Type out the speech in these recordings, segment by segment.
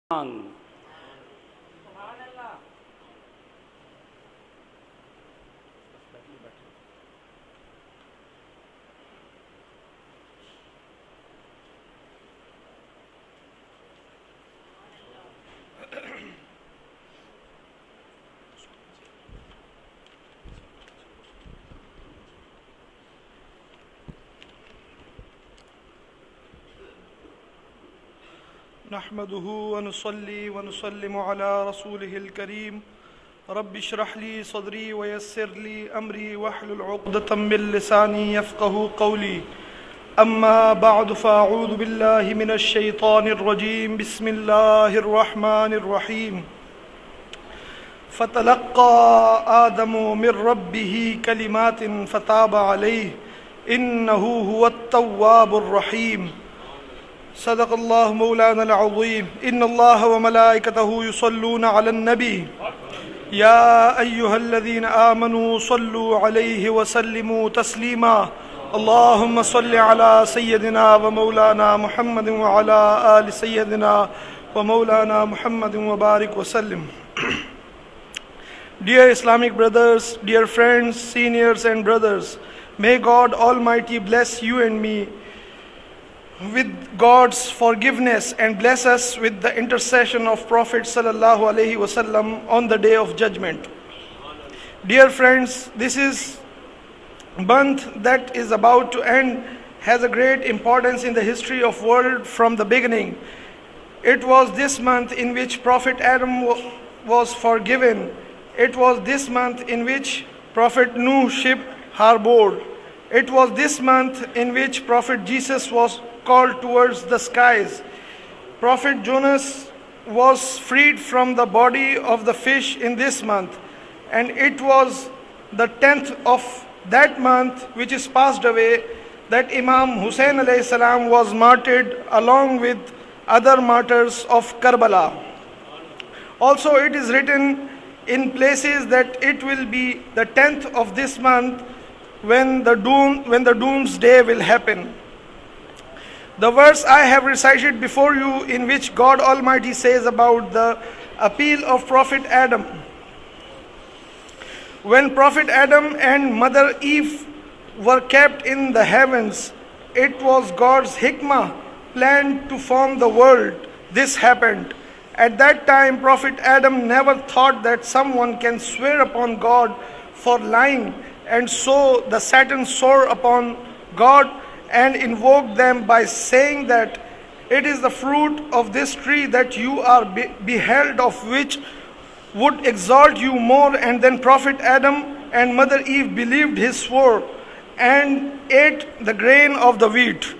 on. نحمده ونصلي ونسلم على رسوله الكريم رب اشرح لي صدري ويسر لي أمري واحلل عقدة من لساني يفقه قولي أما بعد فأعوذ بالله من الشيطان الرجيم بسم الله الرحمن الرحيم فتلقى آدم من ربه كلمات فتاب عليه إنه هو التواب الرحيم صدق الله مولانا العظيم إن الله وملائكته يصلون على النبي يا أيها الذين آمنوا صلوا عليه وسلموا تسليما اللهم صل على سيدنا ومولانا محمد وعلى آل سيدنا ومولانا محمد وبارك وسلم. Dear Islamic brothers, dear friends, seniors and brothers, may God Almighty bless you and me with God's forgiveness and bless us with the intercession of Prophet Sallallah-u-alaih-i-wa-sallam on the day of judgment. Dear friends, this is month that is about to end has a great importance in the history of world from the beginning. It was this month in which Prophet Adam was forgiven. It was this month in which Prophet Nuh ship harbored. It was this month in which Prophet Jesus was called towards the skies. Prophet Jonas was freed from the body of the fish in this month, and it was the 10th of that month which is passed away that Imam Hussein alayhi salam was martyred along with other martyrs of Karbala. Also it is written in places that it will be the 10th of this month when the doomsday will happen. The verse I have recited before you, in which God Almighty says about the appeal of Prophet Adam. When Prophet Adam and Mother Eve were kept in the heavens, it was God's hikmah planned to form the world. This happened. At that time, Prophet Adam never thought that someone can swear upon God for lying, and so the Satan swore upon God and invoked them by saying that it is the fruit of this tree that you are beheld of which would exalt you more. And then Prophet Adam and Mother Eve believed his swore and ate the grain of the wheat.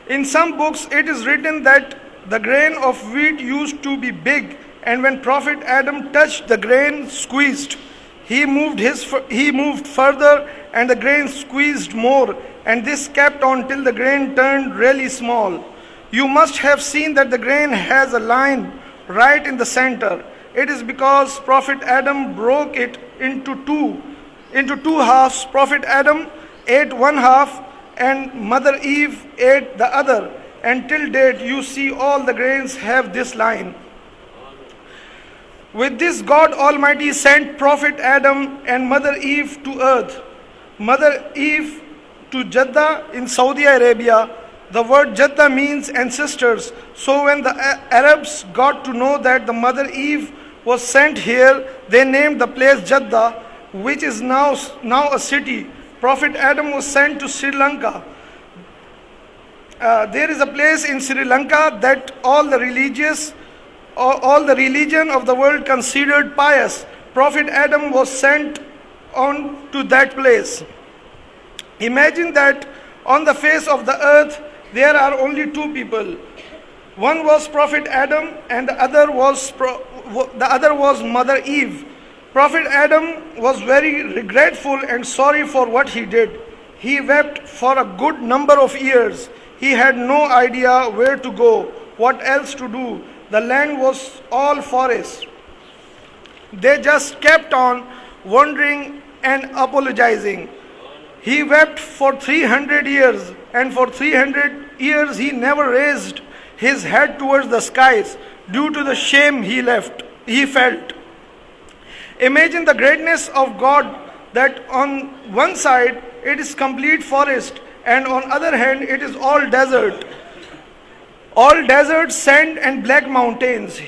In some books it is written that the grain of wheat used to be big, and when Prophet Adam touched the grain squeezed, he moved further and the grain squeezed more, and this kept on till the grain turned really small. You must have seen that the grain has a line right in the center. It is because Prophet Adam broke it into two halves. Prophet Adam ate one half and Mother Eve ate the other. And till date you see all the grains have this line. With this, God Almighty sent Prophet Adam and Mother Eve to earth. Mother Eve to Jeddah in Saudi Arabia. The word Jeddah means ancestors. So when the Arabs got to know that the Mother Eve was sent here, they named the place Jeddah, which is now a city. Prophet Adam was sent to Sri Lanka. There is a place in Sri Lanka that all the religion of the world considered pious. Prophet Adam was sent on to that place. Imagine that on the face of the earth there are only two people. One was Prophet Adam and the other was Mother Eve. Prophet Adam was very regretful and sorry for what he did. He wept for a good number of years. He had no idea where to go, what else to do. The land was all forest. They just kept on wandering and apologizing. He wept for 300 years, and for 300 years he never raised his head towards the skies due to the shame he felt. Imagine the greatness of God, that on one side it is complete forest and on other hand it is all desert. All desert, sand and black mountains.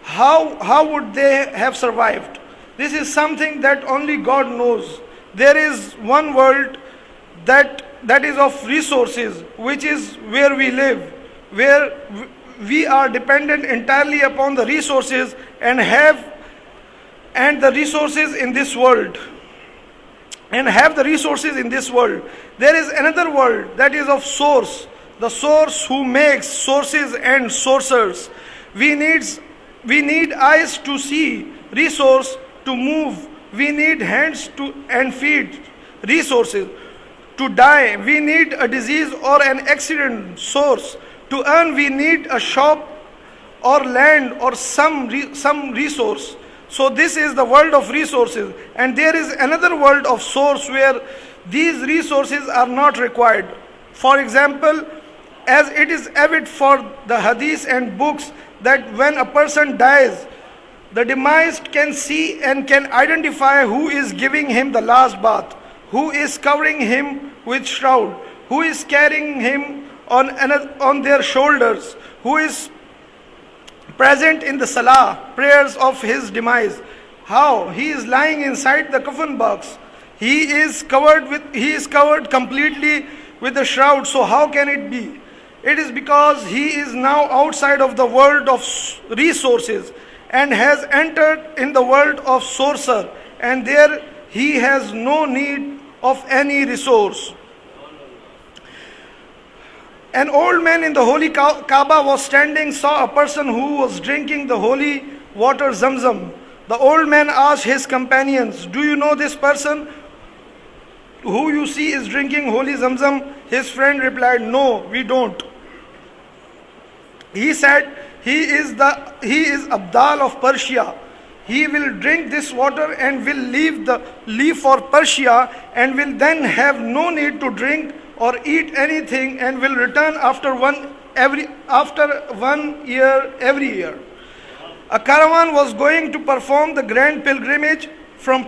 How would they have survived? This is something that only God knows. There is one world that is of resources, which is where we live, where we are dependent entirely upon the resources and the resources in this world. And have the resources in this world. There is another world that is of source, the source who makes sources and sourcers. We need eyes to see, resource to move. We need hands and feet, resources. To die, we need a disease or an accident, source. To earn, we need a shop or land or some resource. So this is the world of resources. And there is another world of source where these resources are not required. For example, as it is evident for the hadith and books that when a person dies, the demised can see and can identify who is giving him the last bath, who is covering him with shroud, who is carrying him on their shoulders, who is present in the salah, prayers of his demise. How? He is lying inside the coffin box. He is covered completely with the shroud. So how can it be? It is because he is now outside of the world of resources and has entered in the world of sorcerer, and there he has no need of any resource. An old man in the holy Kaaba was standing, saw a person who was drinking the holy water Zamzam. The old man asked his companions, "Do you know this person who you see is drinking holy Zamzam?" His friend replied, "No, we don't." He said, he is Abdal of Persia. He will drink this water and will leave for Persia, and will then have no need to drink or eat anything, and will return after 1 year every year. A caravan was going to perform the grand pilgrimage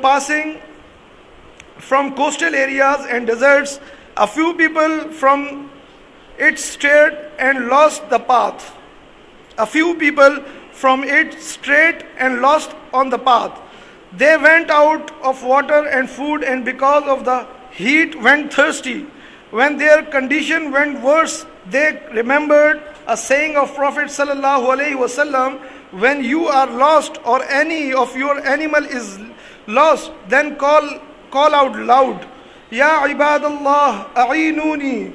passing from coastal areas and deserts. A few people from it strayed and lost the path. On the path. They went out of water and food, and because of the heat went thirsty. When their condition went worse, they remembered a saying of Prophet Sallallah-u-alaih-i-wa-sallam, "When you are lost or any of your animal is lost, then call out loud, Ya ibadallah a'inuni,"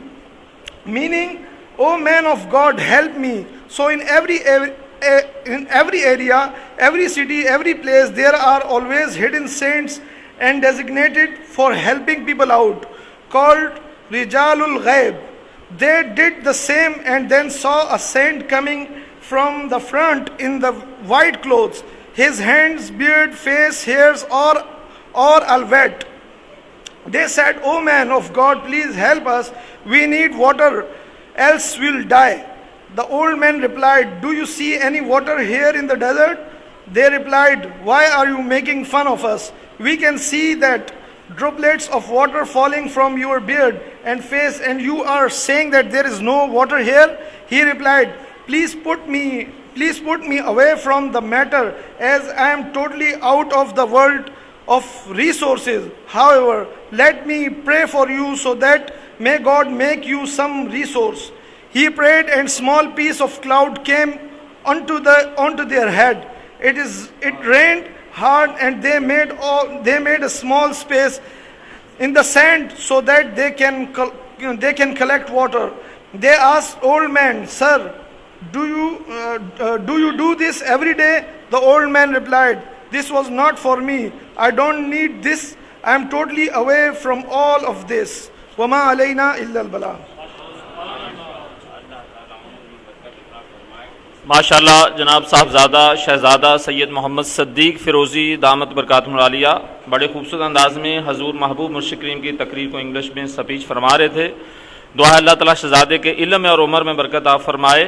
meaning, "O man of God, help me." So in every area, every city, every place, there are always hidden saints and designated for helping people out, called Rijalul Ghaib. They did the same and then saw a saint coming from the front in the white clothes. His hands, beard, face, hairs all are wet. They said, "O man of God, please help us. We need water, else we'll die." The old man replied, "Do you see any water here in the desert?" They replied, "Why are you making fun of us? We can see that droplets of water falling from your beard and face, and you are saying that there is no water here?" He replied, Please put me away from the matter, as I am totally out of the world of resources. However, let me pray for you so that may God make you some resource." He prayed, and small piece of cloud came onto their head. It rained hard, and they made a small space in the sand so that they can collect water. They asked old man, "Sir, do you do this every day?" The old man replied, "This was not for me. I don't need this. I am totally away from all of this. وَمَا عَلَيْنَا إِلَّا الْبَلَاغُ." माशाल्लाह जनाब साहबजादा शहजादा सैयद मोहम्मद सिद्दीक फ़िरोज़ी दामत बरकातुहुमुल आलिया बड़े खूबसूरत अंदाज में हजूर महबूब मुर्शिद करीम की तकरीर को इंग्लिश में स्पीच फरमा रहे थे। दुआ है अल्लाह ताला शहजादे के इल्म और उम्र में बरकत आप फरमाए।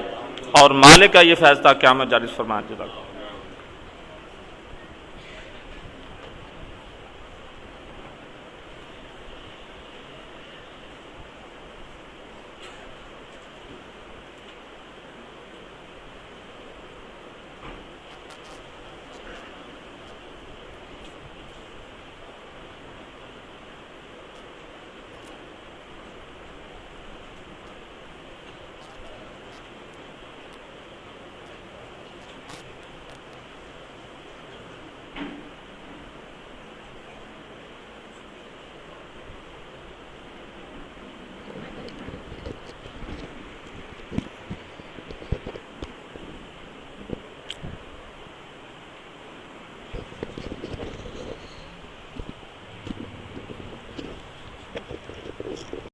और मालिक का ये फैज़ था क़यामत जारी फरमाएं।